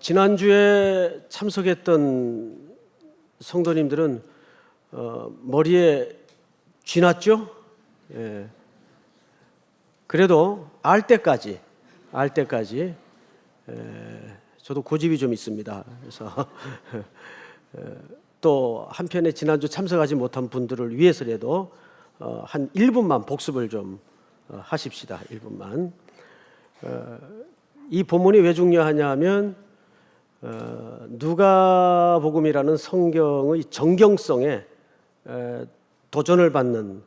지난주에 참석했던 성도님들은 머리에 쥐 났죠? 예. 그래도 알 때까지 저도 고집이 좀 있습니다. 그래서 또 한편에 지난주 참석하지 못한 분들을 위해서라도 한 1분만 복습을 좀 하십시다. 1분만. 이 본문이 왜 중요하냐 하면 누가복음이라는 성경의 정경성에 도전을 받는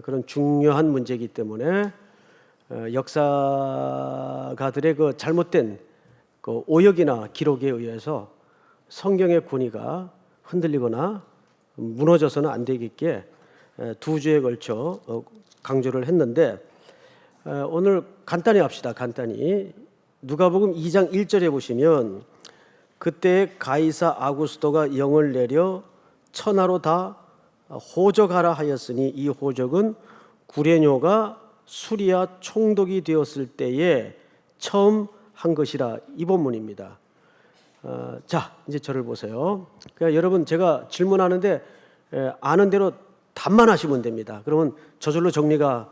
그런 중요한 문제이기 때문에 역사가들의 그 잘못된 그 오역이나 기록에 의해서 성경의 권위가 흔들리거나 무너져서는 안 되겠기에 두 주에 걸쳐 강조를 했는데 오늘 간단히 합시다. 간단히 누가복음 2장 1절에 보시면 그때 가이사 아구스토가 영을 내려 천하로 다 호적하라 하였으니 이 호적은 구레뇨가 수리아 총독이 되었을 때에 처음 한 것이라. 이 본문입니다. 자, 이제 저를 보세요. 그러니까 여러분 제가 질문하는데 아는 대로 답만 하시면 됩니다. 그러면 저절로 정리가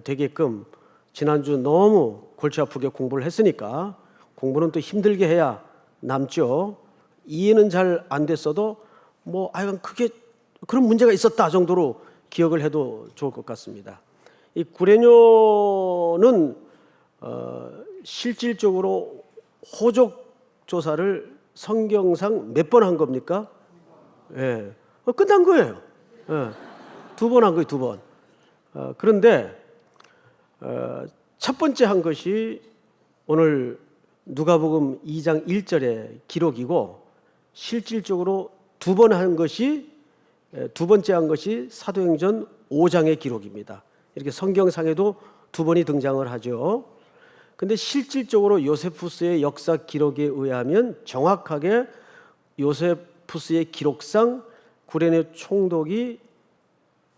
되게끔 지난주 너무 골치 아프게 공부를 했으니까 공부는 또 힘들게 해야 남죠. 이해는 잘 안 됐어도 그게 그런 문제가 있었다 정도로 기억을 해도 좋을 것 같습니다. 이 구레뇨는 실질적으로 호적 조사를 성경상 몇 번 한 겁니까? 예, 끝난 거예요. 예, 2번 한 거예요, 2번. 그런데 첫 번째 한 것이 오늘 누가복음 2장 1절의 기록이고 실질적으로 두 번째 한 것이 사도행전 5장의 기록입니다. 이렇게 성경상에도 2번이 등장을 하죠. 근데 실질적으로 요세푸스의 역사 기록에 의하면 정확하게 요세푸스의 기록상 구레뇨 총독이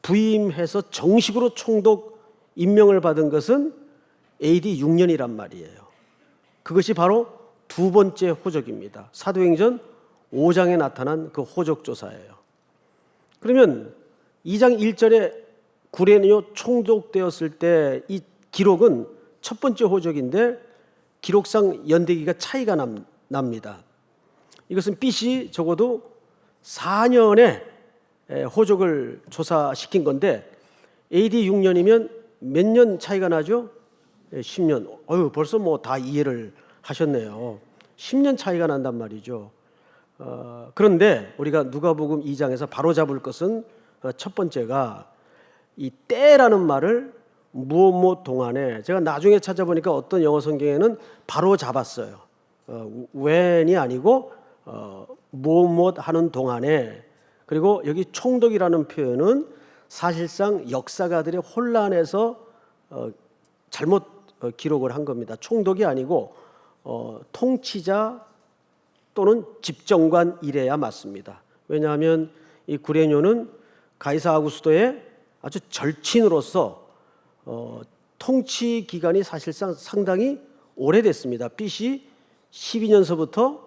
부임해서 정식으로 총독 임명을 받은 것은 AD 6년이란 말이에요. 그것이 바로 두 번째 호적입니다. 사도행전 5장에 나타난 그 호적 조사예요. 그러면 2장 1절에 구레뇨 총독되었을 때 이 기록은 첫 번째 호적인데 기록상 연대기가 차이가 납니다. 이것은 BC 적어도 4년에 호적을 조사시킨 건데 AD 6년이면 몇 년 차이가 나죠? 10년. 벌써 다 이해를 하셨네요. 10년 차이가 난단 말이죠. 그런데 우리가 누가복음 2장에서 바로 잡을 것은 첫 번째가 이 때라는 말을 무엇 동안에, 제가 나중에 찾아보니까 어떤 영어 성경에는 바로 잡았어요. when이 아니고 무엇 하는 동안에. 그리고 여기 총독이라는 표현은 사실상 역사가들의 혼란에서 잘못 기록을 한 겁니다. 총독이 아니고 통치자 또는 집정관 이래야 맞습니다. 왜냐하면 이 구레뇨는 가이사 아구스토의 아주 절친으로서 통치 기간이 사실상 상당히 오래됐습니다. BC 12년서부터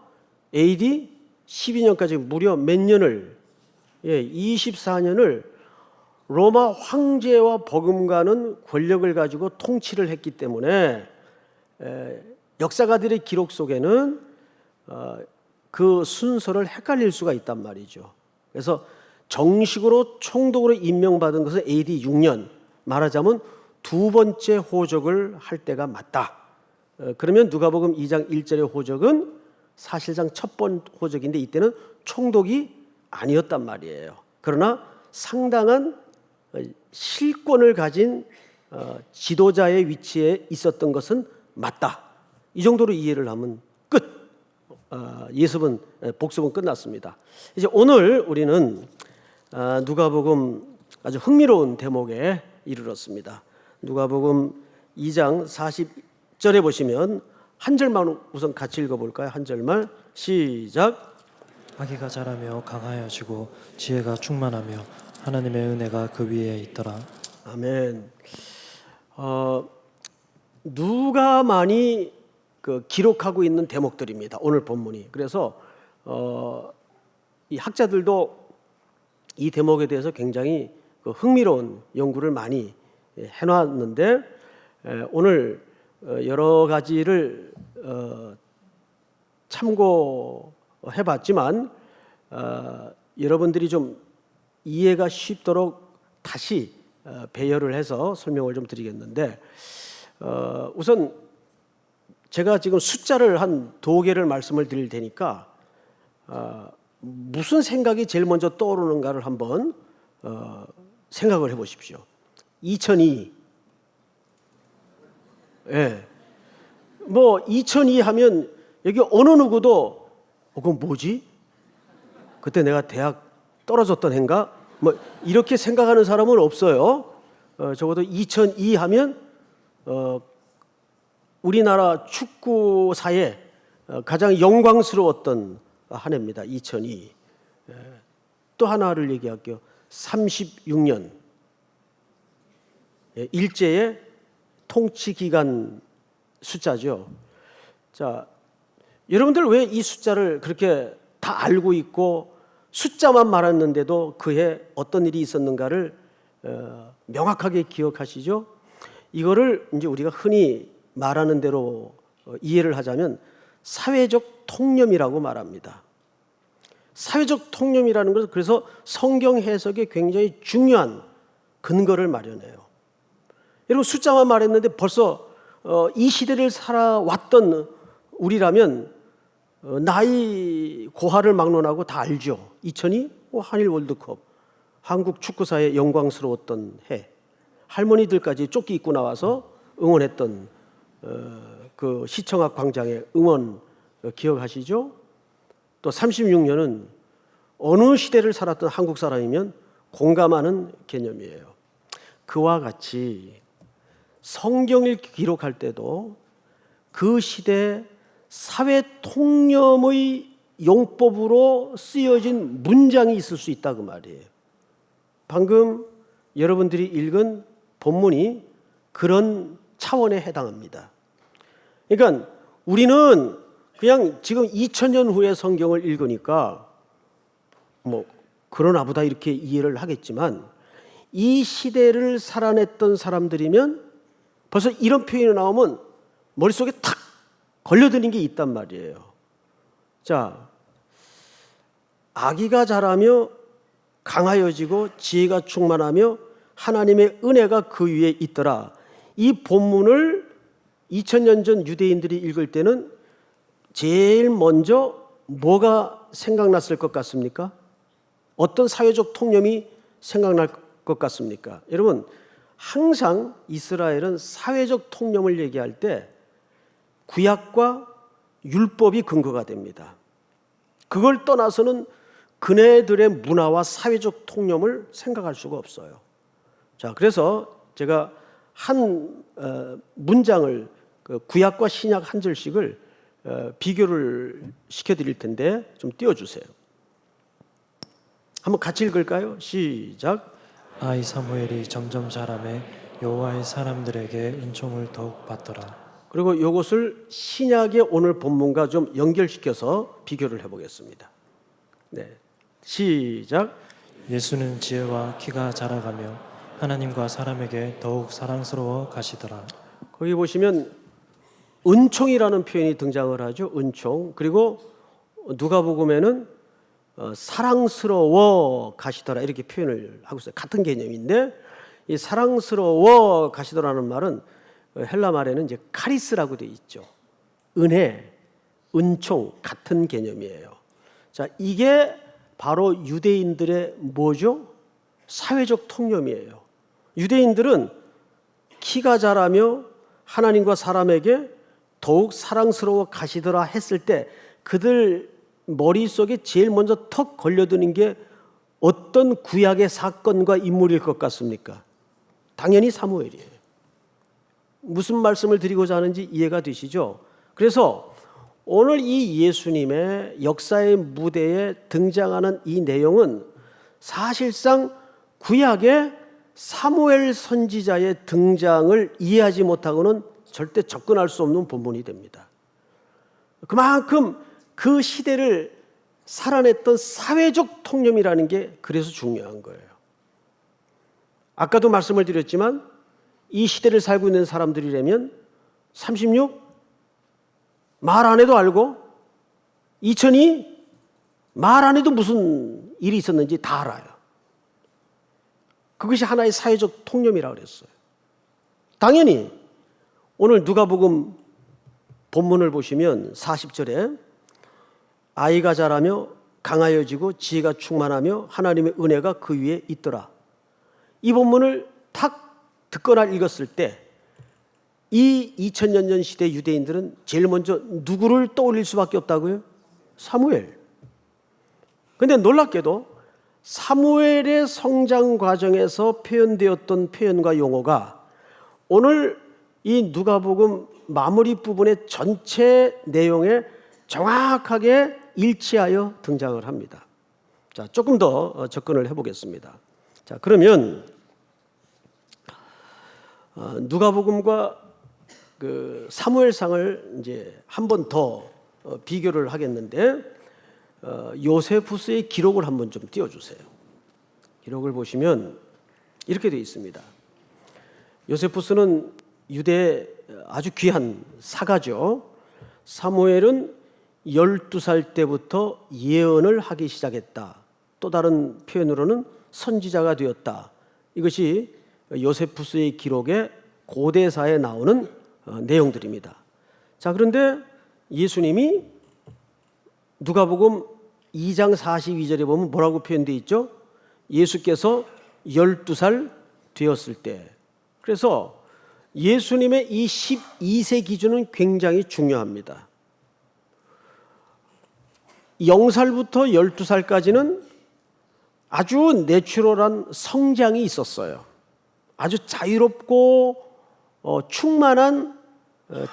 AD 12년까지 무려 몇 년을 24년을 로마 황제와 버금가는 권력을 가지고 통치를 했기 때문에 역사가들의 기록 속에는 그 순서를 헷갈릴 수가 있단 말이죠. 그래서 정식으로 총독으로 임명받은 것은 AD 6년, 말하자면 두 번째 호적을 할 때가 맞다. 그러면 누가복음 2장 1절의 호적은 사실상 첫 번 호적인데 이때는 총독이 아니었단 말이에요. 그러나 상당한 실권을 가진 지도자의 위치에 있었던 것은 맞다. 이 정도로 이해를 하면 끝. 예습은 복습은 끝났습니다. 이제 오늘 우리는 누가복음 아주 흥미로운 대목에 이르렀습니다. 누가복음 2장 40절에 보시면 한 절만 우선 같이 읽어볼까요? 한 절만 시작. 아기가 자라며 강하여지고 지혜가 충만하며 하나님의 은혜가 그 위에 있더라. 아멘. 누가 많이 그 기록하고 있는 대목들입니다. 오늘 본문이. 그래서 이 학자들도 이 대목에 대해서 굉장히 그 흥미로운 연구를 많이 해놨는데 오늘 여러 가지를 참고해봤지만 여러분들이 좀 이해가 쉽도록 다시 배열을 해서 설명을 좀 드리겠는데 우선 제가 지금 숫자를 한 2개를 말씀을 드릴 테니까 무슨 생각이 제일 먼저 떠오르는가를 한번 생각을 해보십시오. 2002. 예. 뭐 2002 하면 여기 어느 누구도 그건 뭐지? 그때 내가 대학 떨어졌던 해인가? 뭐 이렇게 생각하는 사람은 없어요. 적어도 2002 하면 우리나라 축구사에 가장 영광스러웠던 한 해입니다. 2002. 또 하나를 얘기할게요. 36년 일제의 통치 기간 숫자죠. 자, 여러분들 왜 이 숫자를 그렇게 다 알고 있고 숫자만 말했는데도 그해 어떤 일이 있었는가를 명확하게 기억하시죠? 이거를 이제 우리가 흔히 말하는 대로 이해를 하자면 사회적 통념이라고 말합니다. 사회적 통념이라는 것은 그래서 성경 해석에 굉장히 중요한 근거를 마련해요. 여러분 숫자만 말했는데 벌써 이 시대를 살아왔던 우리라면 나이 고하를 막론하고 다 알죠. 2002 한일 월드컵, 한국 축구사의 영광스러웠던 해, 할머니들까지 조끼 입고 나와서 응원했던 그 시청 앞 광장의 응원 기억하시죠? 또 36년은 어느 시대를 살았던 한국 사람이면 공감하는 개념이에요. 그와 같이 성경을 기록할 때도 그 시대 사회 통념의 용법으로 쓰여진 문장이 있을 수 있다 그 말이에요. 방금 여러분들이 읽은 본문이 그런 차원에 해당합니다. 그러니까 우리는 그냥 지금 2000년 후의 성경을 읽으니까 뭐 그러나 보다 이렇게 이해를 하겠지만 이 시대를 살아냈던 사람들이면 벌써 이런 표현이 나오면 머릿속에 탁 걸려드는 게 있단 말이에요. 자, 아기가 자라며 강하여지고 지혜가 충만하며 하나님의 은혜가 그 위에 있더라. 이 본문을 2000년 전 유대인들이 읽을 때는 제일 먼저 뭐가 생각났을 것 같습니까? 어떤 사회적 통념이 생각날 것 같습니까? 여러분, 항상 이스라엘은 사회적 통념을 얘기할 때 구약과 율법이 근거가 됩니다. 그걸 떠나서는 그네들의 문화와 사회적 통념을 생각할 수가 없어요. 자, 그래서 제가 한 문장을 구약과 신약 한 절씩을 비교를 시켜드릴 텐데 좀 띄워주세요. 한번 같이 읽을까요? 시작. 아이 사무엘이 점점 자라매 여호와의 사람들에게 은총을 더욱 받더라. 그리고 이것을 신약의 오늘 본문과 좀 연결시켜서 비교를 해보겠습니다. 네, 시작. 예수는 지혜와 키가 자라가며 하나님과 사람에게 더욱 사랑스러워 가시더라. 거기 보시면 은총이라는 표현이 등장을 하죠. 은총. 그리고 누가복음에는 사랑스러워 가시더라 이렇게 표현을 하고 있어요. 같은 개념인데 이 사랑스러워 가시더라는 말은 헬라 말에는 이제 카리스라고 되어 있죠. 은혜, 은총 같은 개념이에요. 자, 이게 바로 유대인들의 뭐죠? 사회적 통념이에요. 유대인들은 키가 자라며 하나님과 사람에게 더욱 사랑스러워 가시더라 했을 때 그들 머릿속에 제일 먼저 턱 걸려드는 게 어떤 구약의 사건과 인물일 것 같습니까? 당연히 사무엘이에요. 무슨 말씀을 드리고자 하는지 이해가 되시죠? 그래서 오늘 이 예수님의 역사의 무대에 등장하는 이 내용은 사실상 구약의 사무엘 선지자의 등장을 이해하지 못하고는 절대 접근할 수 없는 본문이 됩니다. 그만큼 그 시대를 살아냈던 사회적 통념이라는 게 그래서 중요한 거예요. 아까도 말씀을 드렸지만 이 시대를 살고 있는 사람들이라면 36? 말 안 해도 알고 2002? 말 안 해도 무슨 일이 있었는지 다 알아요. 그것이 하나의 사회적 통념이라고 그랬어요. 당연히 오늘 누가복음 본문을 보시면 40절에 아이가 자라며 강하여지고 지혜가 충만하며 하나님의 은혜가 그 위에 있더라. 이 본문을 탁 듣거나 읽었을 때 이 2000년 전 시대 유대인들은 제일 먼저 누구를 떠올릴 수밖에 없다고요? 사무엘. 그런데 놀랍게도 사무엘의 성장 과정에서 표현되었던 표현과 용어가 오늘 이 누가복음 마무리 부분의 전체 내용에 정확하게 일치하여 등장을 합니다. 자, 조금 더 접근을 해보겠습니다. 자, 그러면 누가복음과 그 사무엘상을 이제 한 번 더 비교를 하겠는데 요세푸스의 기록을 한번 좀 띄워주세요. 기록을 보시면 이렇게 되어 있습니다. 요세푸스는 유대의 아주 귀한 사가죠. 사무엘은 12살 때부터 예언을 하기 시작했다. 또 다른 표현으로는 선지자가 되었다. 이것이 요세푸스의 기록에 고대사에 나오는 내용들입니다. 자, 그런데 예수님이 누가복음 2장 42절에 보면 뭐라고 표현되어 있죠? 예수께서 12살 되었을 때. 그래서 예수님의 이 12세 기준은 굉장히 중요합니다. 0살부터 12살까지는 아주 내추럴한 성장이 있었어요. 아주 자유롭고 충만한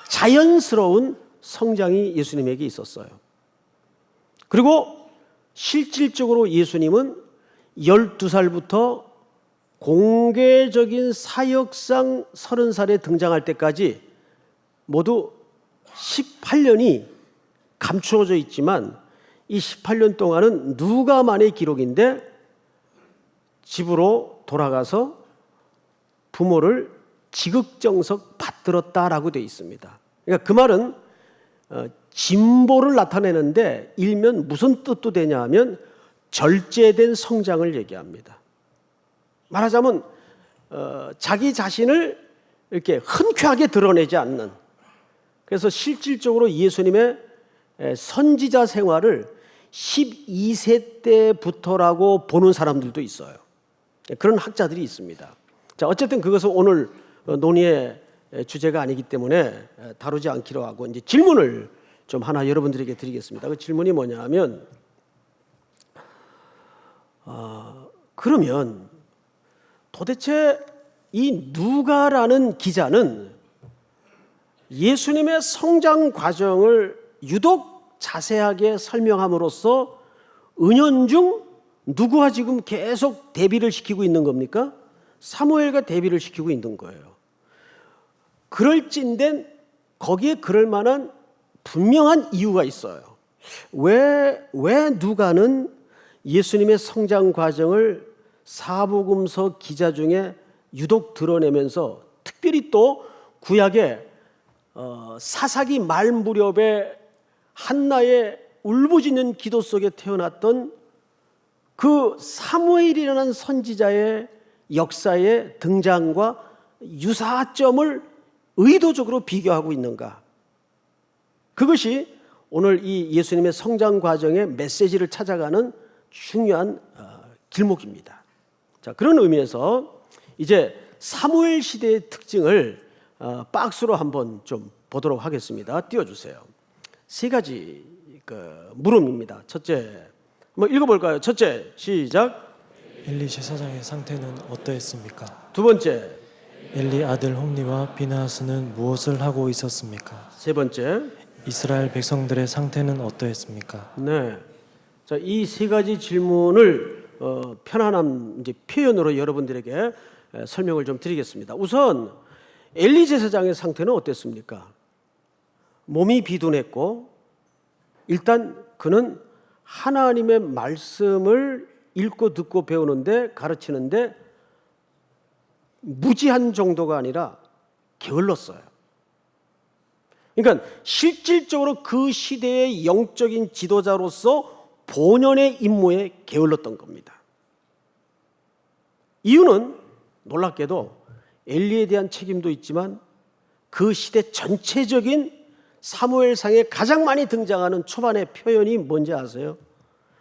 자연스러운 성장이 예수님에게 있었어요. 그리고 실질적으로 예수님은 12살부터 공개적인 사역상 30살에 등장할 때까지 모두 18년이 감추어져 있지만 이 18년 동안은 누가만의 기록인데 집으로 돌아가서 부모를 지극정석 받들었다라고 되어 있습니다. 그러니까 그 말은 진보를 나타내는데 일면 무슨 뜻도 되냐 하면 절제된 성장을 얘기합니다. 말하자면 자기 자신을 이렇게 흔쾌하게 드러내지 않는, 그래서 실질적으로 예수님의 선지자 생활을 12세 때부터라고 보는 사람들도 있어요. 그런 학자들이 있습니다. 자, 어쨌든 그것은 오늘 논의의 주제가 아니기 때문에 다루지 않기로 하고 이제 질문을 좀 하나 여러분들에게 드리겠습니다. 그 질문이 뭐냐 하면 그러면 도대체 이 누가라는 기자는 예수님의 성장 과정을 유독 자세하게 설명함으로써 은연중 누구와 지금 계속 대비를 시키고 있는 겁니까? 사무엘과 대비를 시키고 있는 거예요. 그럴진된 거기에 그럴 만한 분명한 이유가 있어요. 왜 누가는 예수님의 성장 과정을 사복음서 기자 중에 유독 드러내면서 특별히 또 구약의 사사기 말 무렵에 한나의 울부짖는 기도 속에 태어났던 그 사무엘이라는 선지자의 역사의 등장과 유사점을 의도적으로 비교하고 있는가? 그것이 오늘 이 예수님의 성장 과정의 메시지를 찾아가는 중요한 길목입니다. 자, 그런 의미에서 이제 사무엘 시대의 특징을 박스로 한번 좀 보도록 하겠습니다. 띄워주세요. 세 가지 물음입니다. 첫째, 한번 읽어볼까요? 첫째, 시작. 엘리 제사장의 상태는 어떠했습니까? 두 번째, 엘리 아들 홈리와 비나하스는 무엇을 하고 있었습니까? 세 번째, 이스라엘 백성들의 상태는 어떠했습니까? 네. 자, 이 세 가지 질문을 편안한 이제 표현으로 여러분들에게 설명을 좀 드리겠습니다. 우선 엘리 제사장의 상태는 어땠습니까? 몸이 비둔했고 일단 그는 하나님의 말씀을 읽고 듣고 배우는데, 가르치는데 무지한 정도가 아니라 게을렀어요. 그러니까 실질적으로 그 시대의 영적인 지도자로서 본연의 임무에 게을렀던 겁니다. 이유는 놀랍게도 엘리에 대한 책임도 있지만 그 시대 전체적인 사무엘상에 가장 많이 등장하는 초반의 표현이 뭔지 아세요?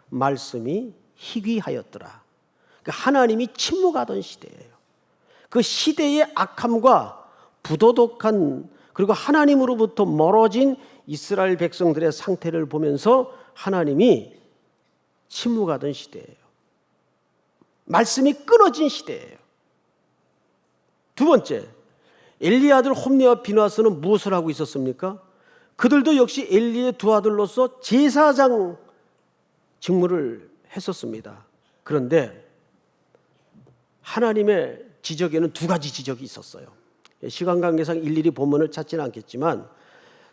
말씀이 희귀하였더라. 그러니까 하나님이 침묵하던 시대예요. 그 시대의 악함과 부도덕한, 그리고 하나님으로부터 멀어진 이스라엘 백성들의 상태를 보면서 하나님이 침묵하던 시대예요. 말씀이 끊어진 시대예요. 두 번째, 엘리의 아들 홈리와 비누아스는 무엇을 하고 있었습니까? 그들도 역시 엘리의 두 아들로서 제사장 직무를 했었습니다. 그런데 하나님의 지적에는 두 가지 지적이 있었어요. 시간 관계상 일일이 본문을 찾지는 않겠지만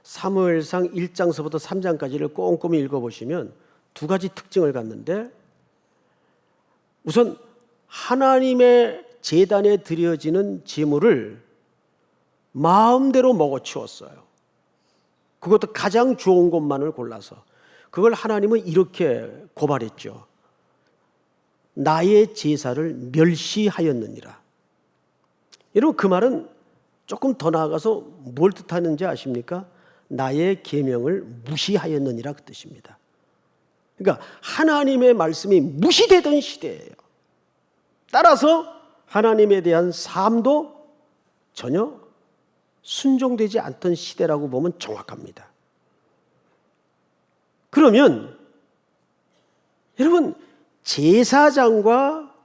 사무엘상 1장서부터 3장까지를 꼼꼼히 읽어보시면 두 가지 특징을 갖는데, 우선 하나님의 제단에 드려지는 제물을 마음대로 먹어치웠어요. 그것도 가장 좋은 것만을 골라서. 그걸 하나님은 이렇게 고발했죠. 나의 제사를 멸시하였느니라. 여러분, 그 말은 조금 더 나아가서 뭘 뜻하는지 아십니까? 나의 계명을 무시하였느니라, 그 뜻입니다. 그러니까 하나님의 말씀이 무시되던 시대예요. 따라서 하나님에 대한 삶도 전혀 순종되지 않던 시대라고 보면 정확합니다. 그러면 여러분, 제사장과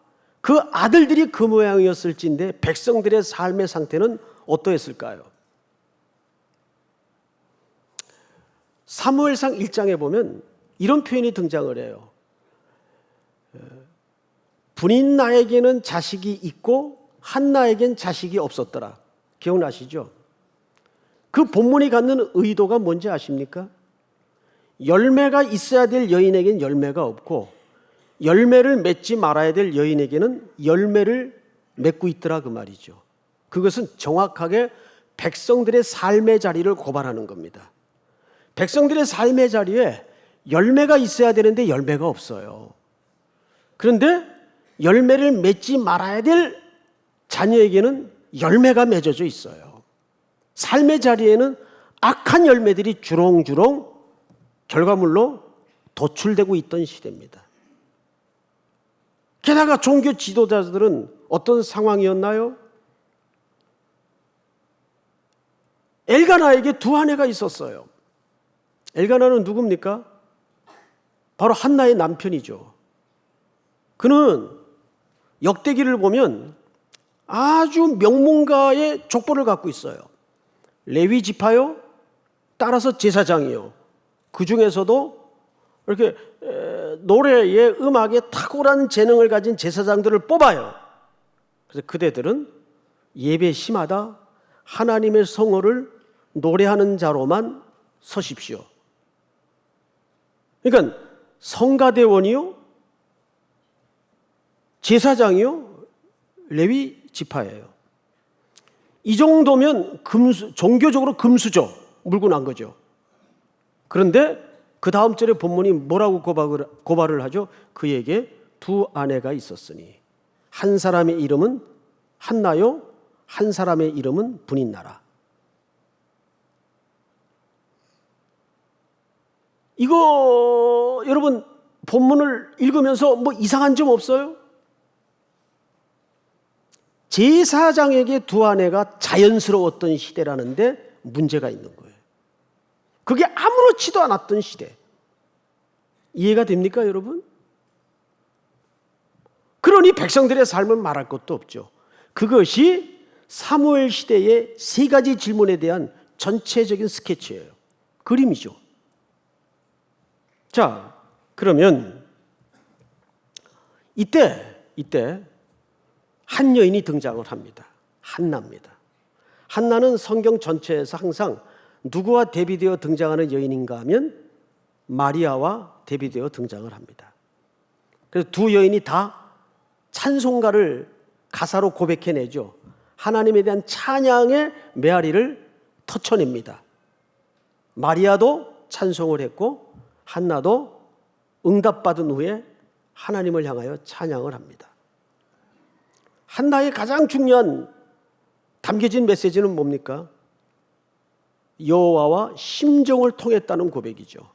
그 아들들이 그 모양이었을진데 백성들의 삶의 상태는 어떠했을까요? 사무엘상 1장에 보면 이런 표현이 등장을 해요. 분인 나에게는 자식이 있고 한나에겐 자식이 없었더라. 기억나시죠? 그 본문이 갖는 의도가 뭔지 아십니까? 열매가 있어야 될 여인에겐 열매가 없고 열매를 맺지 말아야 될 여인에게는 열매를 맺고 있더라, 그 말이죠. 그것은 정확하게 백성들의 삶의 자리를 고발하는 겁니다. 백성들의 삶의 자리에 열매가 있어야 되는데 열매가 없어요. 그런데 열매를 맺지 말아야 될 자녀에게는 열매가 맺어져 있어요. 삶의 자리에는 악한 열매들이 주렁주렁 결과물로 도출되고 있던 시대입니다. 게다가 종교 지도자들은 어떤 상황이었나요? 엘가나에게 두 아내가 있었어요. 엘가나는 누굽니까? 바로 한나의 남편이죠. 그는 역대기를 보면 아주 명문가의 족보를 갖고 있어요. 레위 지파요, 따라서 제사장이요. 그 중에서도 이렇게 노래에, 음악에 탁월한 재능을 가진 제사장들을 뽑아요. 그래서 그대들은 예배 시마다 하나님의 성호를 노래하는 자로만 서십시오. 그러니까 성가대원이요, 제사장이요, 레위 지파예요. 이 정도면 종교적으로 금수저 물고 난 거죠. 그런데 그 다음 절에 본문이 뭐라고 고발을 하죠? 그에게 두 아내가 있었으니 한 사람의 이름은 한나요, 한 사람의 이름은 분인나라. 이거 여러분 본문을 읽으면서 뭐 이상한 점 없어요? 제사장에게 두 아내가 자연스러웠던 시대라는데 문제가 있는 거예요. 그게 아무렇지도 않았던 시대. 이해가 됩니까, 여러분? 그러니 백성들의 삶은 말할 것도 없죠. 그것이 사무엘 시대의 세 가지 질문에 대한 전체적인 스케치예요. 그림이죠. 자, 그러면 이때 한 여인이 등장을 합니다. 한나입니다. 한나는 성경 전체에서 항상 누구와 대비되어 등장하는 여인인가 하면 마리아와 대비되어 등장을 합니다. 그래서 두 여인이 다 찬송가를 가사로 고백해내죠. 하나님에 대한 찬양의 메아리를 터쳐냅니다. 마리아도 찬송을 했고 한나도 응답받은 후에 하나님을 향하여 찬양을 합니다. 한나의 가장 중요한 담겨진 메시지는 뭡니까? 여호와와 심정을 통했다는 고백이죠.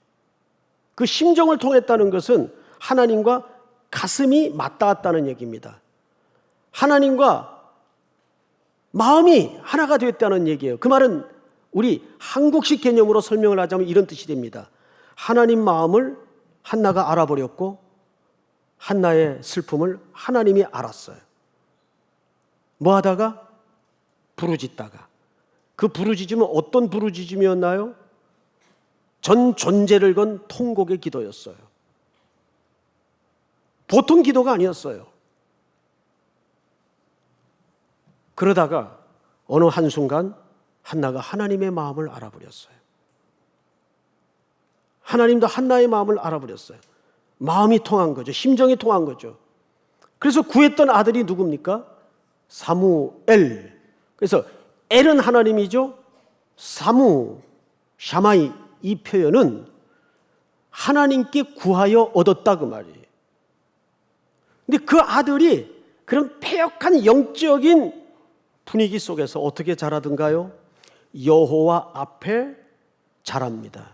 그 심정을 통했다는 것은 하나님과 가슴이 맞닿았다는 얘기입니다. 하나님과 마음이 하나가 되었다는 얘기예요. 그 말은 우리 한국식 개념으로 설명을 하자면 이런 뜻이 됩니다. 하나님 마음을 한나가 알아버렸고 한나의 슬픔을 하나님이 알았어요. 뭐 하다가? 부르짖다가. 그 부르짖음은 어떤 부르짖음이었나요? 전 존재를 건 통곡의 기도였어요. 보통 기도가 아니었어요. 그러다가 어느 한순간 한나가 하나님의 마음을 알아버렸어요. 하나님도 한나의 마음을 알아버렸어요. 마음이 통한 거죠. 심정이 통한 거죠. 그래서 구했던 아들이 누굽니까? 사무엘. 그래서 엘은 하나님이죠. 샤마이 이 표현은 하나님께 구하여 얻었다 그 말이에요. 근데 그 아들이 그런 패역한 영적인 분위기 속에서 어떻게 자라든가요? 여호와 앞에 자랍니다.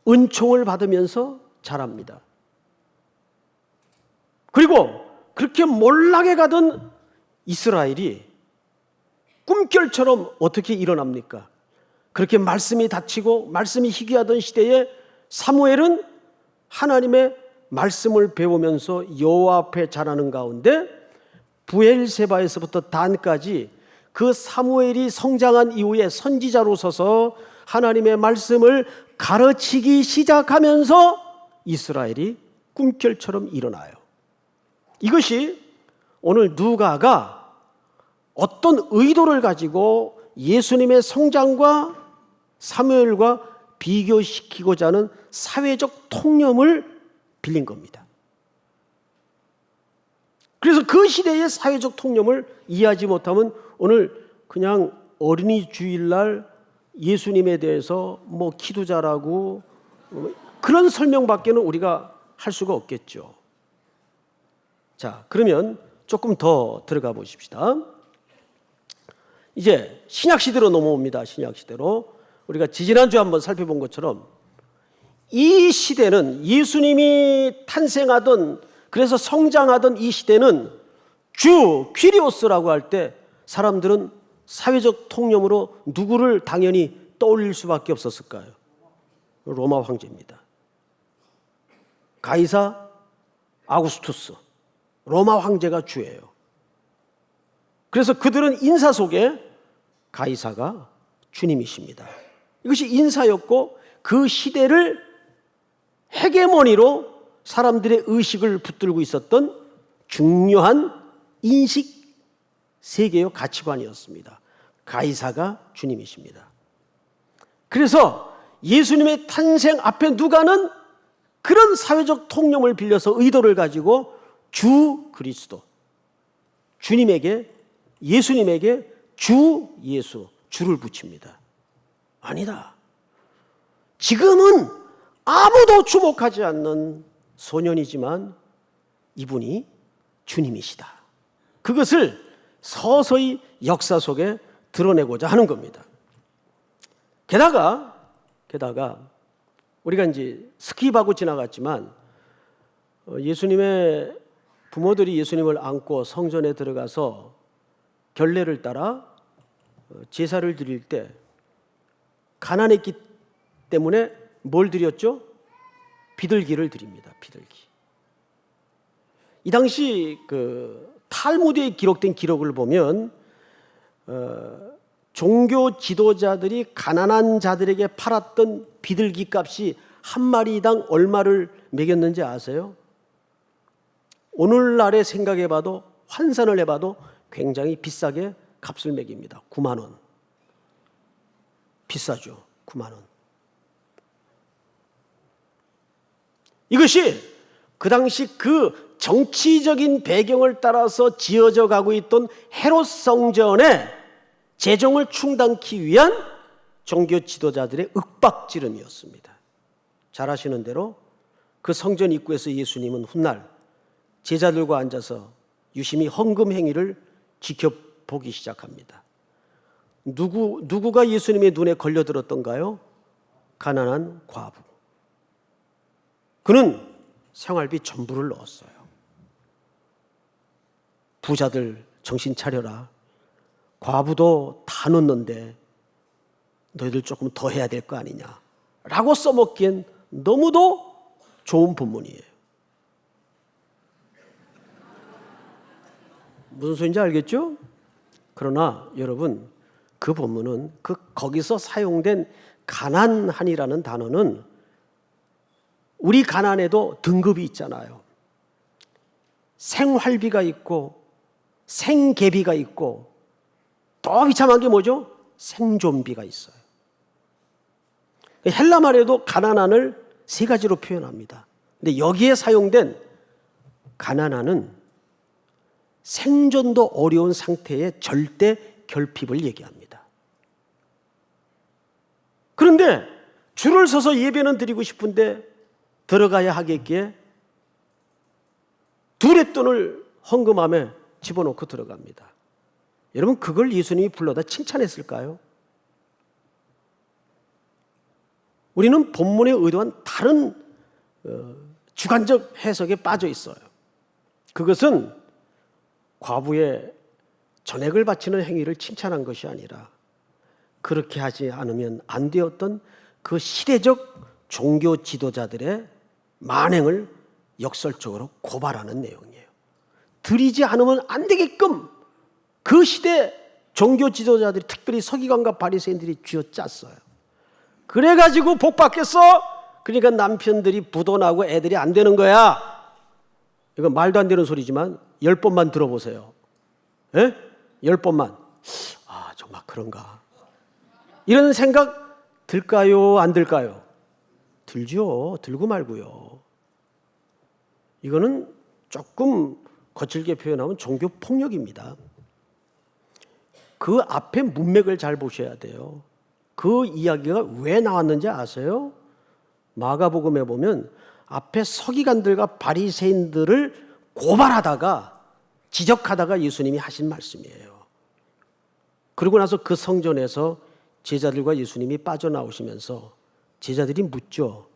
은총을 받으면서 자랍니다. 그리고 그렇게 몰락에 가던 이스라엘이 꿈결처럼 어떻게 일어납니까? 그렇게 말씀이 닫히고 말씀이 희귀하던 시대에 사무엘은 하나님의 말씀을 배우면서 여호와 앞에 자라는 가운데 브엘세바에서부터 단까지 그 사무엘이 성장한 이후에 선지자로 서서 하나님의 말씀을 가르치기 시작하면서 이스라엘이 꿈결처럼 일어나요. 이것이 오늘 누가가 어떤 의도를 가지고 예수님의 성장과 사무엘과 비교시키고자 하는 사회적 통념을 빌린 겁니다. 그래서 그 시대의 사회적 통념을 이해하지 못하면 오늘 그냥 어린이 주일날 예수님에 대해서 뭐 기도 잘하고 그런 설명밖에는 우리가 할 수가 없겠죠. 자, 그러면 조금 더 들어가 보십시다. 이제 신약 시대로 넘어옵니다. 신약 시대로 우리가 지지난주에 한번 살펴본 것처럼 이 시대는 예수님이 탄생하던 그래서 성장하던 이 시대는 주 퀴리오스라고 할 때 사람들은 사회적 통념으로 누구를 당연히 떠올릴 수밖에 없었을까요? 로마 황제입니다. 가이사 아구스투스, 로마 황제가 주예요. 그래서 그들은 인사 속에 가이사가 주님이십니다. 이것이 인사였고 그 시대를 헤게모니로 사람들의 의식을 붙들고 있었던 중요한 인식 세계의 가치관이었습니다. 가이사가 주님이십니다. 그래서 예수님의 탄생 앞에 누가는 그런 사회적 통념을 빌려서 의도를 가지고 주 그리스도, 주님에게 예수님에게 주 예수, 주를 붙입니다. 아니다. 지금은 아무도 주목하지 않는 소년이지만 이분이 주님이시다. 그것을 서서히 역사 속에 드러내고자 하는 겁니다. 게다가 우리가 이제 스킵하고 지나갔지만 예수님의 부모들이 예수님을 안고 성전에 들어가서 결례를 따라 제사를 드릴 때 가난했기 때문에 뭘 드렸죠? 비둘기를 드립니다. 비둘기. 이 당시 그 탈무드에 기록된 기록을 보면 종교 지도자들이 가난한 자들에게 팔았던 비둘기 값이 한 마리당 얼마를 매겼는지 아세요? 오늘날에 생각해봐도 환산을 해봐도 굉장히 비싸게 값을 매깁니다. 9만 원. 비싸죠. 9만 원. 이것이 그 당시 그 정치적인 배경을 따라서 지어져 가고 있던 헤롯 성전의 재정을 충당하기 위한 종교 지도자들의 윽박지름이었습니다. 잘 아시는 대로 그 성전 입구에서 예수님은 훗날 제자들과 앉아서 유심히 헌금 행위를 지켜보기 시작합니다. 누구가 예수님의 눈에 걸려들었던가요? 가난한 과부. 그는 생활비 전부를 넣었어요. 부자들 정신 차려라. 과부도 다 넣는데 너희들 조금 더 해야 될 거 아니냐 라고 써먹기엔 너무도 좋은 본문이에요. 무슨 소리인지 알겠죠? 그러나 여러분, 그 본문은 거기서 사용된 가난한이라는 단어는 우리 가난에도 등급이 있잖아요. 생활비가 있고 생계비가 있고 더 비참한 게 뭐죠? 생존비가 있어요. 헬라 말에도 가난한을 세 가지로 표현합니다. 근데 여기에 사용된 가난한은 생존도 어려운 상태의 절대 결핍을 얘기합니다. 그런데 줄을 서서 예배는 드리고 싶은데 들어가야 하겠기에 두렛돈을 헌금함에 집어넣고 들어갑니다. 여러분, 그걸 예수님이 불러다 칭찬했을까요? 우리는 본문에 의도한 다른 주관적 해석에 빠져 있어요. 그것은 과부의 전액을 바치는 행위를 칭찬한 것이 아니라 그렇게 하지 않으면 안 되었던 그 시대적 종교 지도자들의 만행을 역설적으로 고발하는 내용이에요. 드리지 않으면 안 되게끔 그 시대 종교 지도자들이, 특별히 서기관과 바리새인들이 쥐어짰어요. 그래가지고 복 받겠어? 그러니까 남편들이 부도나고 애들이 안 되는 거야. 이거 말도 안 되는 소리지만 10번만 들어보세요. 예? 10번만. 아, 정말 그런가? 이런 생각 들까요? 안 들까요? 들죠. 들고 말고요. 이거는 조금 거칠게 표현하면 종교 폭력입니다. 그 앞에 문맥을 잘 보셔야 돼요. 그 이야기가 왜 나왔는지 아세요? 마가복음에 보면 앞에 서기관들과 바리새인들을 고발하다가 지적하다가 예수님이 하신 말씀이에요. 그러고 나서 그 성전에서 제자들과 예수님이 빠져나오시면서 제자들이 묻죠.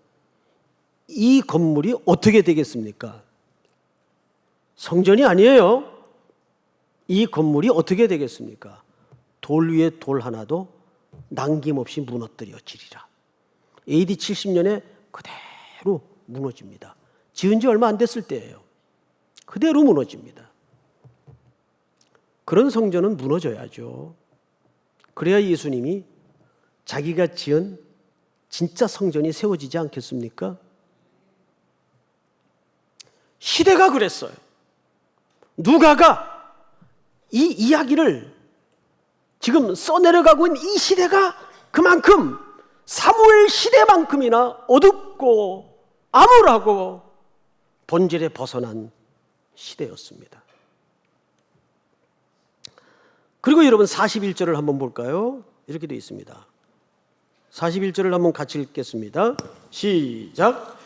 이 건물이 어떻게 되겠습니까? 성전이 아니에요. 이 건물이 어떻게 되겠습니까? 돌 위에 돌 하나도 남김없이 무너뜨려지리라. AD 70년에 그대로 무너집니다. 지은 지 얼마 안 됐을 때예요. 그대로 무너집니다. 그런 성전은 무너져야죠. 그래야 예수님이 자기가 지은 진짜 성전이 세워지지 않겠습니까? 시대가 그랬어요. 누가가 이 이야기를 지금 써내려가고 있는 이 시대가 그만큼 사무엘 시대만큼이나 어둡고 암울하고 본질에 벗어난 시대였습니다. 그리고 여러분 41절을 한번 볼까요? 이렇게 되어 있습니다. 41절을 한번 같이 읽겠습니다. 시작.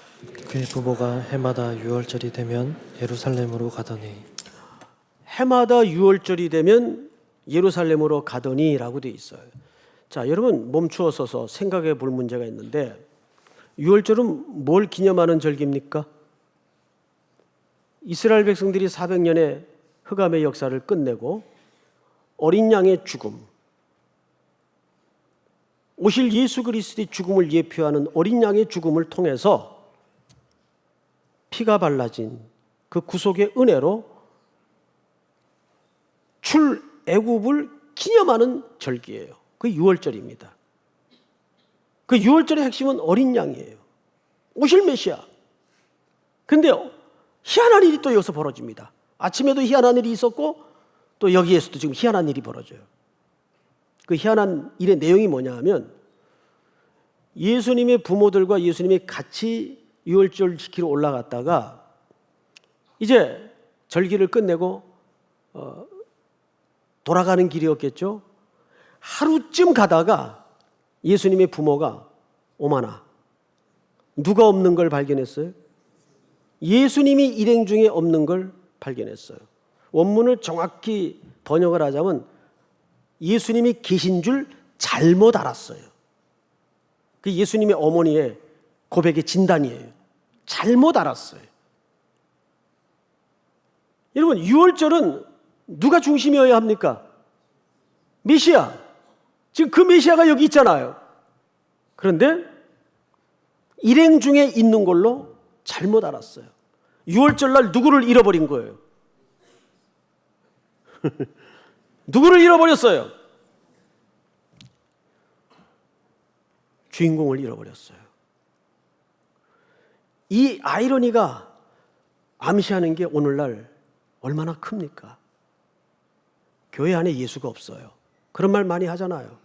그의 부모가 해마다 유월절이 되면 예루살렘으로 가더니. 해마다 유월절이 되면 예루살렘으로 가더니라고 되어 있어요. 자, 여러분 멈추어 서서 생각해 볼 문제가 있는데, 유월절은 뭘 기념하는 절기입니까? 이스라엘 백성들이 400년의 흑암의 역사를 끝내고 어린 양의 죽음, 오실 예수 그리스도의 죽음을 예표하는 어린 양의 죽음을 통해서 피가 발라진 그 구속의 은혜로 출애굽을 기념하는 절기예요. 그 유월절입니다. 그 유월절의 핵심은 어린 양이에요. 오실 메시아. 근데 희한한 일이 또 여기서 벌어집니다. 아침에도 희한한 일이 있었고 또 여기에서도 지금 희한한 일이 벌어져요. 그 희한한 일의 내용이 뭐냐 하면 예수님의 부모들과 예수님이 같이 유월절 지키러 올라갔다가 이제 절기를 끝내고 돌아가는 길이었겠죠. 하루쯤 가다가 예수님의 부모가 오마나 누가 없는 걸 발견했어요? 예수님이 일행 중에 없는 걸 발견했어요. 원문을 정확히 번역을 하자면 예수님이 계신 줄 잘못 알았어요. 그 예수님의 어머니의 고백의 진단이에요. 잘못 알았어요. 여러분, 유월절은 누가 중심이어야 합니까? 메시아. 지금 그 메시아가 여기 있잖아요. 그런데 일행 중에 있는 걸로 잘못 알았어요. 유월절날 누구를 잃어버린 거예요? 누구를 잃어버렸어요? 주인공을 잃어버렸어요. 이 아이러니가 암시하는 게 오늘날 얼마나 큽니까? 교회 안에 예수가 없어요. 그런 말 많이 하잖아요.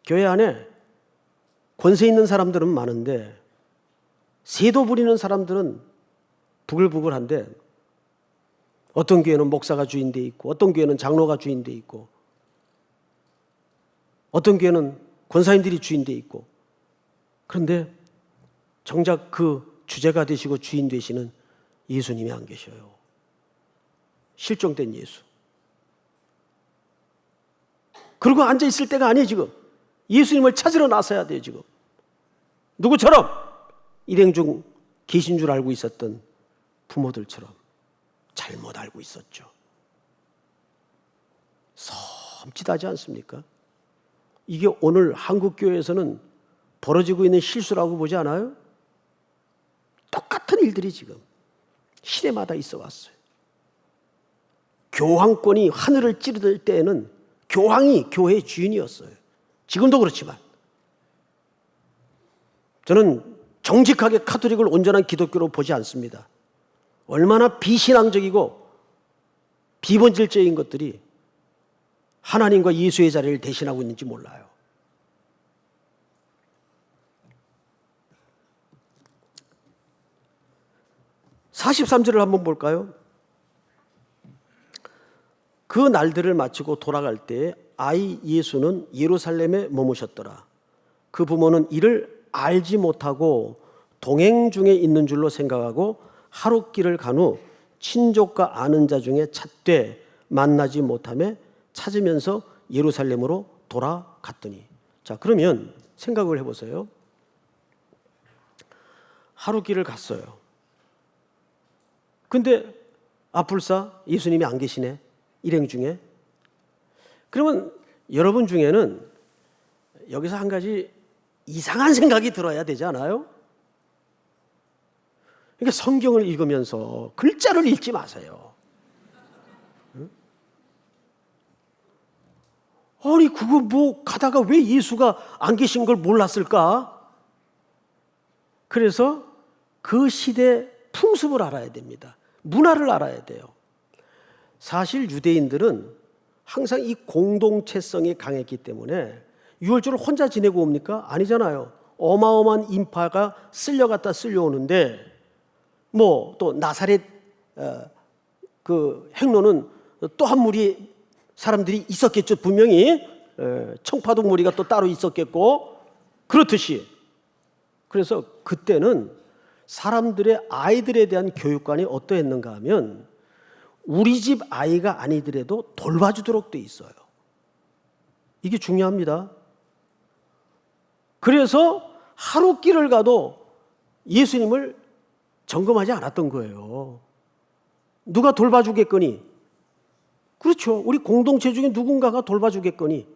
교회 안에 권세 있는 사람들은 많은데 세도 부리는 사람들은 부글부글한데 어떤 교회는 목사가 주인돼 있고 어떤 교회는 장로가 주인돼 있고 어떤 교회는 권사님들이 주인돼 있고 그런데 정작 그 주제가 되시고 주인 되시는 예수님이 안 계셔요. 실종된 예수. 그러고 앉아 있을 때가 아니에요 지금. 예수님을 찾으러 나서야 돼요 지금. 누구처럼? 일행 중 계신 줄 알고 있었던 부모들처럼 잘못 알고 있었죠. 섬찟하지 않습니까? 이게 오늘 한국교회에서는 벌어지고 있는 실수라고 보지 않아요? 똑같은 일들이 지금 시대마다 있어 왔어요. 교황권이 하늘을 찌르들 때에는 교황이 교회의 주인이었어요. 지금도 그렇지만 저는 정직하게 카톨릭을 온전한 기독교로 보지 않습니다. 얼마나 비신앙적이고 비본질적인 것들이 하나님과 예수의 자리를 대신하고 있는지 몰라요. (43절을) 한번 볼까요? 그 날들을 마치고 돌아갈 때 아이 예수는 예루살렘에 머무셨더라. 그 부모는 이를 알지 못하고 동행 중에 있는 줄로 생각하고 하룻길을 간 후 친족과 아는 자 중에 찾되 만나지 못하며 찾으면서 예루살렘으로 돌아갔더니. 자, 그러면 생각을 해보세요. 하룻길을 갔어요. 근데 아뿔싸 예수님이 안 계시네. 일행 중에. 그러면 여러분 중에는 여기서 한 가지 이상한 생각이 들어야 되지 않아요? 그러니까 성경을 읽으면서 글자를 읽지 마세요. 응? 아니 그거 뭐 가다가 왜 예수가 안 계신 걸 몰랐을까? 그래서 그 시대 풍습을 알아야 됩니다. 문화를 알아야 돼요. 사실 유대인들은 항상 이 공동체성이 강했기 때문에 유월절을 혼자 지내고 옵니까? 아니잖아요. 어마어마한 인파가 쓸려갔다 쓸려오는데 뭐 또 나사렛 그 행로는 또 한 무리 사람들이 있었겠죠. 분명히 청파동 무리가 또 따로 있었겠고 그렇듯이 그래서 그때는 사람들의 아이들에 대한 교육관이 어떠했는가 하면 우리 집 아이가 아니더라도 돌봐주도록 돼 있어요. 이게 중요합니다. 그래서 하룻길을 가도 예수님을 점검하지 않았던 거예요. 누가 돌봐주겠거니? 그렇죠. 우리 공동체 중에 누군가가 돌봐주겠거니?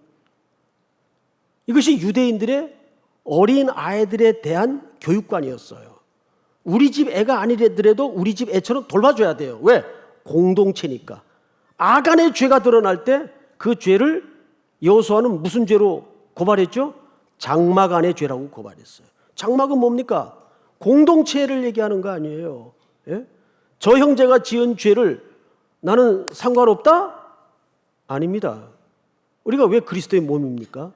이것이 유대인들의 어린 아이들에 대한 교육관이었어요. 우리 집 애가 아니더라도 우리 집 애처럼 돌봐줘야 돼요. 왜? 공동체니까. 아간의 죄가 드러날 때 그 죄를 여호수아는 무슨 죄로 고발했죠? 장막간의 죄라고 고발했어요. 장막은 뭡니까? 공동체를 얘기하는 거 아니에요. 예? 저 형제가 지은 죄를 나는 상관없다? 아닙니다. 우리가 왜 그리스도의 몸입니까?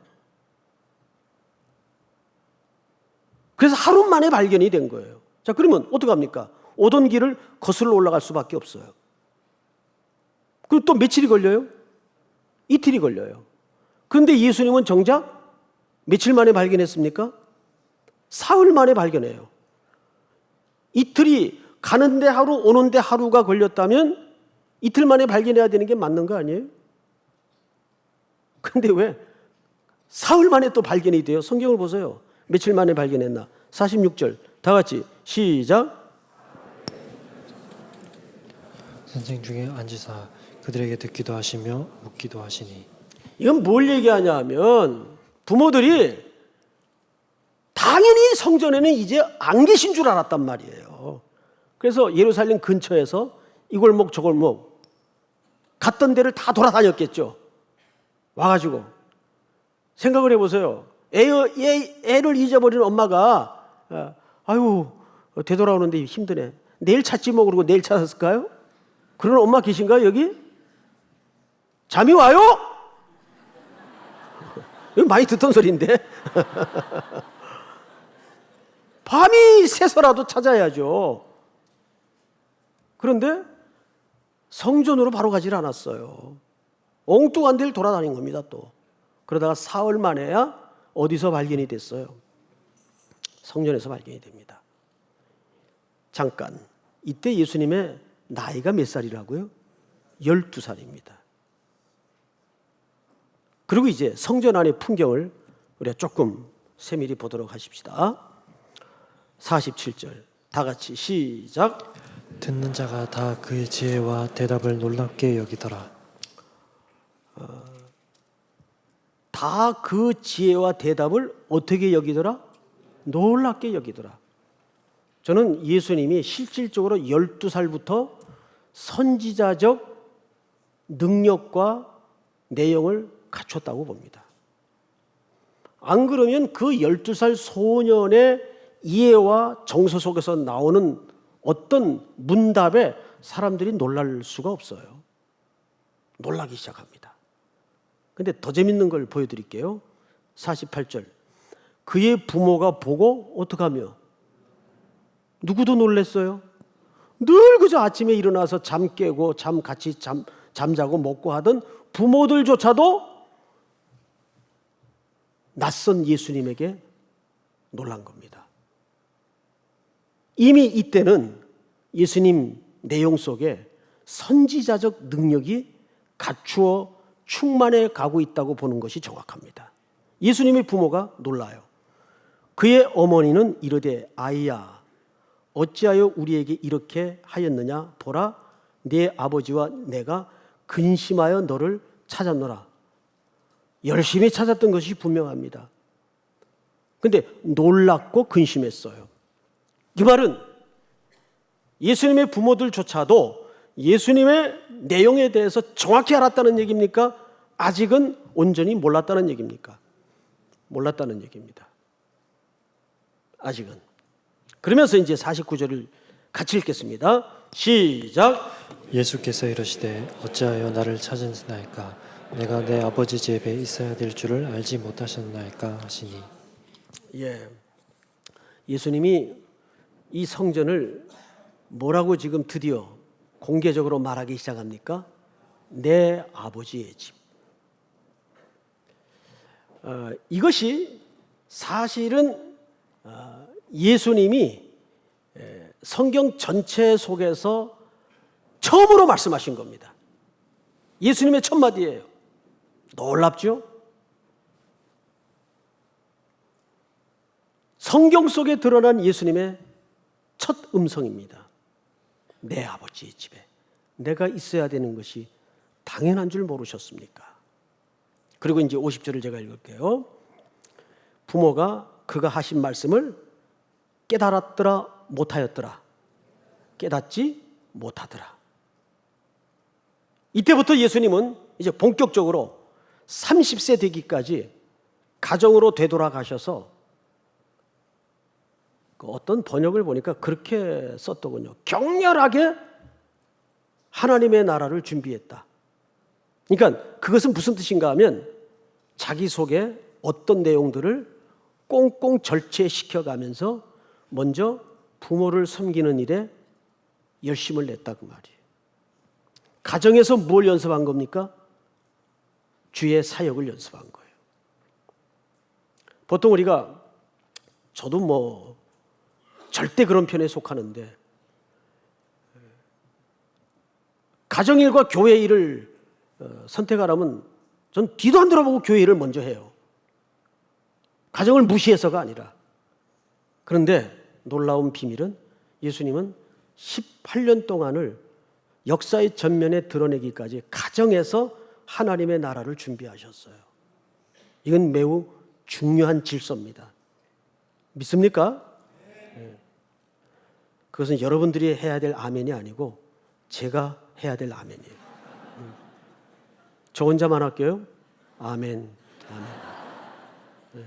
그래서 하루 만에 발견이 된 거예요. 자, 그러면 어떡합니까? 오던 길을 거슬러 올라갈 수밖에 없어요. 그리고 또 며칠이 걸려요? 이틀이 걸려요. 그런데 예수님은 정작 며칠 만에 발견했습니까? 사흘 만에 발견해요. 이틀이 가는데 하루, 오는데 하루가 걸렸다면 이틀 만에 발견해야 되는 게 맞는 거 아니에요? 그런데 왜 사흘 만에 또 발견이 돼요? 성경을 보세요. 며칠 만에 발견했나? 46절 다 같이 시작. 선생 중에 앉으사 그들에게 듣기도 하시며 묻기도 하시니. 이건 뭘 얘기하냐 하면 부모들이 당연히 성전에는 이제 안 계신 줄 알았단 말이에요. 그래서 예루살렘 근처에서 이 골목 저 골목 갔던 데를 다 돌아다녔겠죠. 와가지고 생각을 해보세요. 애를 잊어버린 엄마가 아유 되돌아오는데 힘드네. 내일 찾지 뭐 그러고 내일 찾았을까요? 그런 엄마 계신가요 여기? 잠이 와요? 이거 많이 듣던 소리인데. 밤이 새서라도 찾아야죠. 그런데 성전으로 바로 가질 않았어요. 엉뚱한 데를 돌아다닌 겁니다 또. 그러다가 사흘 만에야 어디서 발견이 됐어요? 성전에서 발견이 됩니다. 잠깐, 이때 예수님의 나이가 몇 살이라고요? 12살입니다. 그리고 이제 성전 안의 풍경을 우리가 조금 세밀히 보도록 하십시다. 47절 다 같이 시작. 듣는 자가 다 그의 지혜와 대답을 놀랍게 여기더라. 다 그 지혜와 대답을 어떻게 여기더라? 놀랍게 여기더라. 저는 예수님이 실질적으로 12살부터 선지자적 능력과 내용을 갖췄다고 봅니다. 안 그러면 그 12살 소년의 이해와 정서 속에서 나오는 어떤 문답에 사람들이 놀랄 수가 없어요. 놀라기 시작합니다. 근데 더 재밌는 걸 보여드릴게요. 48절 그의 부모가 보고 어떡하며 누구도 놀랬어요. 늘 그저 아침에 일어나서 잠 깨고 같이 잠자고 먹고 하던 부모들조차도 낯선 예수님에게 놀란 겁니다. 이미 이때는 예수님 내용 속에 선지자적 능력이 갖추어 충만해 가고 있다고 보는 것이 정확합니다. 예수님의 부모가 놀라요. 그의 어머니는 이르되 아이야 어찌하여 우리에게 이렇게 하였느냐 보라 네 아버지와 내가 근심하여 너를 찾았노라. 열심히 찾았던 것이 분명합니다. 그런데 놀랍고 근심했어요. 이 말은 예수님의 부모들조차도 예수님의 내용에 대해서 정확히 알았다는 얘기입니까? 아직은 온전히 몰랐다는 얘기입니까? 몰랐다는 얘기입니다. 아직은. 그러면서 이제 49절을 같이 읽겠습니다. 시작. 예수께서 이르시되 어찌하여 나를 찾으시나이까 내가 내 아버지 집에 있어야 될 줄을 알지 못하셨나이까 하시니. 예, 예수님이 이 성전을 뭐라고 지금 드디어 공개적으로 말하기 시작합니까? 내 아버지의 집. 이것이 사실은 예수님이 성경 전체 속에서 처음으로 말씀하신 겁니다. 예수님의 첫 마디예요. 놀랍죠? 성경 속에 드러난 예수님의 첫 음성입니다. 내 아버지의 집에 내가 있어야 되는 것이 당연한 줄 모르셨습니까? 그리고 이제 50절을 제가 읽을게요. 부모가 그가 하신 말씀을 깨달았더라 못하였더라. 깨닫지 못하더라. 이때부터 예수님은 이제 본격적으로 30세 되기까지 가정으로 되돌아가셔서 어떤 번역을 보니까 그렇게 썼더군요. 격렬하게 하나님의 나라를 준비했다. 그러니까 그것은 무슨 뜻인가 하면 자기 속에 어떤 내용들을 꽁꽁 절제시켜가면서 먼저 부모를 섬기는 일에 열심을 냈다 그 말이에요. 가정에서 뭘 연습한 겁니까? 주의 사역을 연습한 거예요. 보통 우리가, 저도 뭐 절대 그런 편에 속하는데, 가정일과 교회 일을 선택하라면 전 뒤도 안 돌아보고 교회 일을 먼저 해요. 가정을 무시해서가 아니라. 그런데 놀라운 비밀은 예수님은 18년 동안을 역사의 전면에 드러내기까지 가정에서 하나님의 나라를 준비하셨어요. 이건 매우 중요한 질서입니다. 믿습니까? 네. 그것은 여러분들이 해야 될 아멘이 아니고 제가 해야 될 아멘이에요. 저 혼자만 할게요. 아멘. 아멘. 네.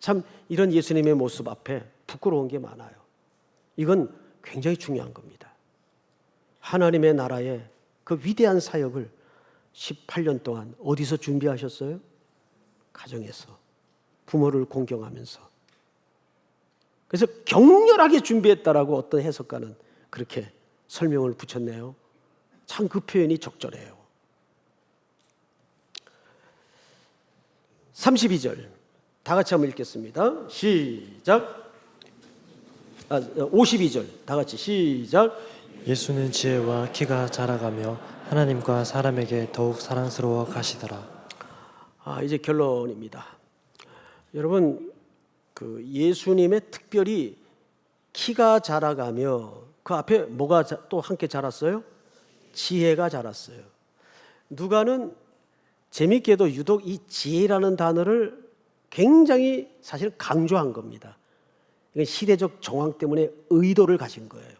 참 이런 예수님의 모습 앞에 부끄러운 게 많아요. 이건 굉장히 중요한 겁니다. 하나님의 나라의 그 위대한 사역을 18년 동안 어디서 준비하셨어요? 가정에서. 부모를 공경하면서. 그래서 격렬하게 준비했다라고 어떤 해석가는 그렇게 설명을 붙였네요. 참 그 표현이 적절해요. 32절 다 같이 한번 읽겠습니다. 시작. 52절 다 같이 시작. 예수는 지혜와 키가 자라가며 하나님과 사람에게 더욱 사랑스러워 가시더라. 이제 결론입니다. 여러분, 그 예수님의 특별히 키가 자라가며 그 앞에 뭐가 또 함께 자랐어요? 지혜가 자랐어요. 누가는 재밌게도 유독 이 지혜라는 단어를 굉장히 사실 강조한 겁니다. 이건 시대적 정황 때문에 의도를 가진 거예요.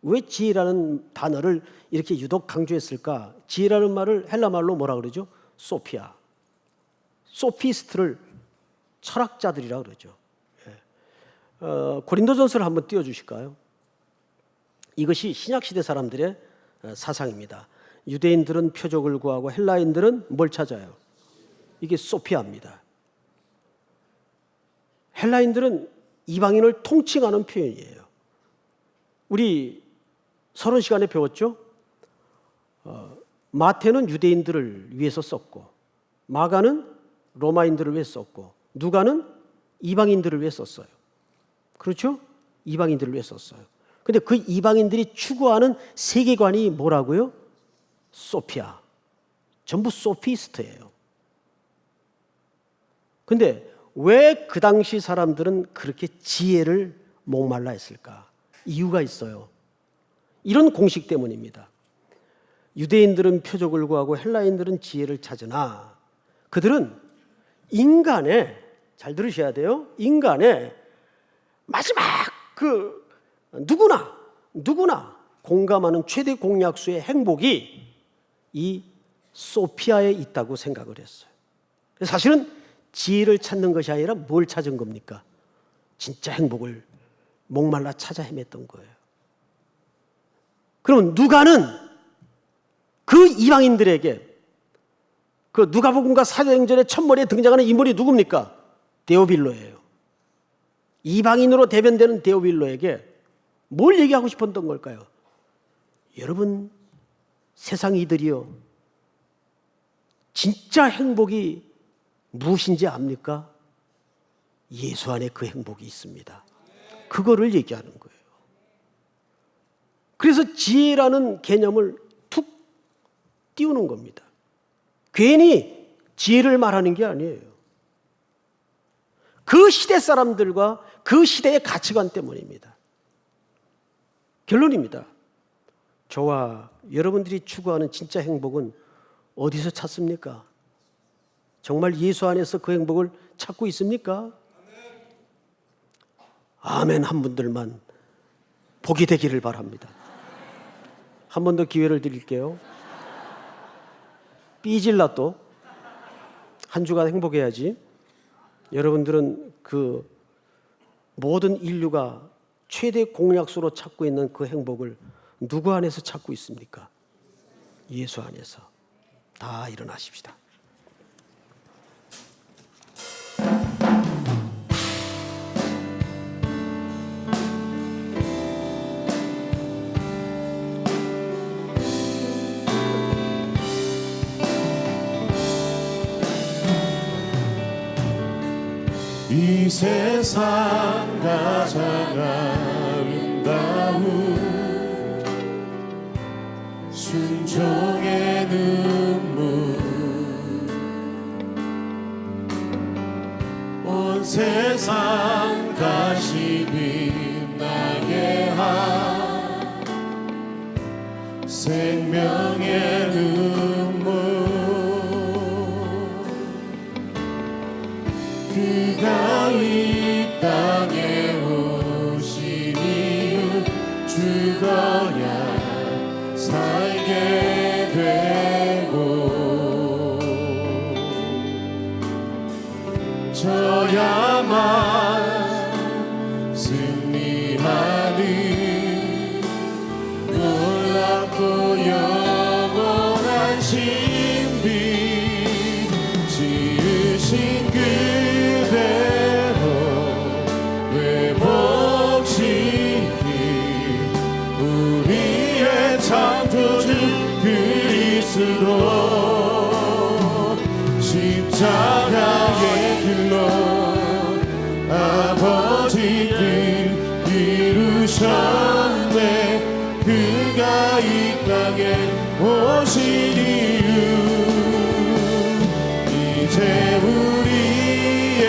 왜 지혜라는 단어를 이렇게 유독 강조했을까? 지혜라는 말을 헬라 말로 뭐라 그러죠? 소피아. 소피스트를 철학자들이라 그러죠. 고린도전서를 한번 띄워주실까요? 이것이 신약시대 사람들의 사상입니다. 유대인들은 표적을 구하고 헬라인들은 뭘 찾아요? 이게 소피아입니다. 헬라인들은 이방인을 통칭하는 표현이에요. 우리 서론 시간에 배웠죠? 마태는 유대인들을 위해서 썼고, 마가는 로마인들을 위해 썼고, 누가는 이방인들을 위해 썼어요. 그렇죠? 이방인들을 위해 썼어요. 근데 그 이방인들이 추구하는 세계관이 뭐라고요? 소피아. 전부 소피스트예요. 근데 왜 그 당시 사람들은 그렇게 지혜를 목말라 했을까? 이유가 있어요. 이런 공식 때문입니다. 유대인들은 표적을 구하고 헬라인들은 지혜를 찾으나 그들은 인간의, 잘 들으셔야 돼요, 인간의 마지막 그 누구나 공감하는 최대 공약수의 행복이 이 소피아에 있다고 생각을 했어요. 사실은 지혜를 찾는 것이 아니라 뭘 찾은 겁니까? 진짜 행복을 목말라 찾아 헤맸던 거예요. 그럼 누가는 그 이방인들에게, 그 누가복음과 사도행전의 첫머리에 등장하는 인물이 누굽니까? 데오빌로예요. 이방인으로 대변되는 데오빌로에게 뭘 얘기하고 싶었던 걸까요? 여러분, 세상 이들이요, 진짜 행복이 무엇인지 압니까? 예수 안에 그 행복이 있습니다. 그거를 얘기하는 거예요. 그래서 지혜라는 개념을 툭 띄우는 겁니다. 괜히 지혜를 말하는 게 아니에요. 그 시대 사람들과 그 시대의 가치관 때문입니다. 결론입니다. 저와 여러분들이 추구하는 진짜 행복은 어디서 찾습니까? 정말 예수 안에서 그 행복을 찾고 있습니까? 아멘 한 분들만 복이 되기를 바랍니다. 한 번 더 기회를 드릴게요. 삐질라 또 한 주간 행복해야지. 여러분들은 그 모든 인류가 최대 공약수로 찾고 있는 그 행복을 누구 안에서 찾고 있습니까? 예수 안에서. 다 일어나십시다. 이 세상 가장 아름다운 순종의 눈물 온 세상 다시 빛나게 한 생명의 눈물 그가 이 땅에 오신 이유 죽어야 살게 되고 저야만 승리하는 놀랍고 영원한 신비 지으신 그대로 회복시키 우리의 창조주 그리스도 십자가의 길로 아버지 뜻 이루셨네 그가 이 땅에 오신 이유 이제 우리에게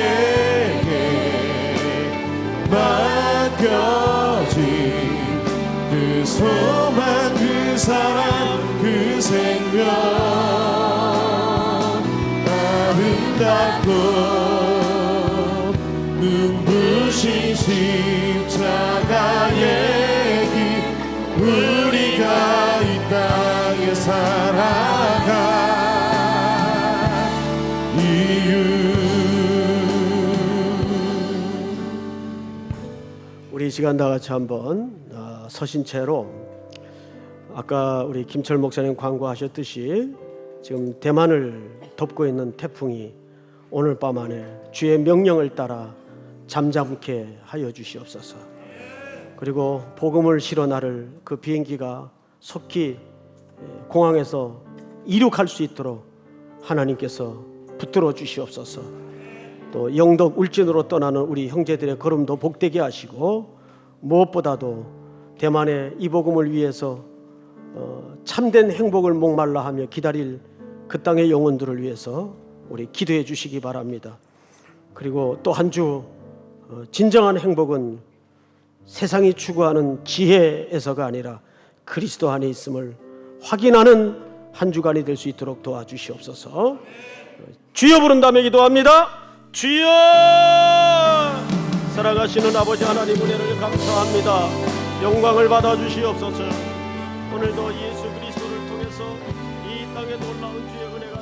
맡겨진 그 소망 그 사랑 그 생명 아름답고 눈부신 십자가의 길 우리가 이 땅에 살아가 이유 우리 이 시간 다 같이 한번 서신 채로 아까 우리 김철 목사님 광고하셨듯이 지금 대만을 덮고 있는 태풍이 오늘 밤 안에 주의 명령을 따라 잠잠케 하여 주시옵소서. 그리고 복음을 실어 나를 그 비행기가 속히 공항에서 이륙할 수 있도록 하나님께서 붙들어 주시옵소서. 또 영덕 울진으로 떠나는 우리 형제들의 걸음도 복되게 하시고 무엇보다도 대만의 이 복음을 위해서 참된 행복을 목말라하며 기다릴 그 땅의 영혼들을 위해서 우리 기도해 주시기 바랍니다. 그리고 또 한 주 진정한 행복은 세상이 추구하는 지혜에서가 아니라 그리스도 안에 있음을 확인하는 한 주간이 될 수 있도록 도와주시옵소서. 주여 부른다며 기도합니다. 주여! 살아가시는 아버지 하나님 은혜를 감사합니다. 영광을 받아주시옵소서. 오늘도 예수 그리스도를 통해서 이 땅에 놀라운 주의 은혜가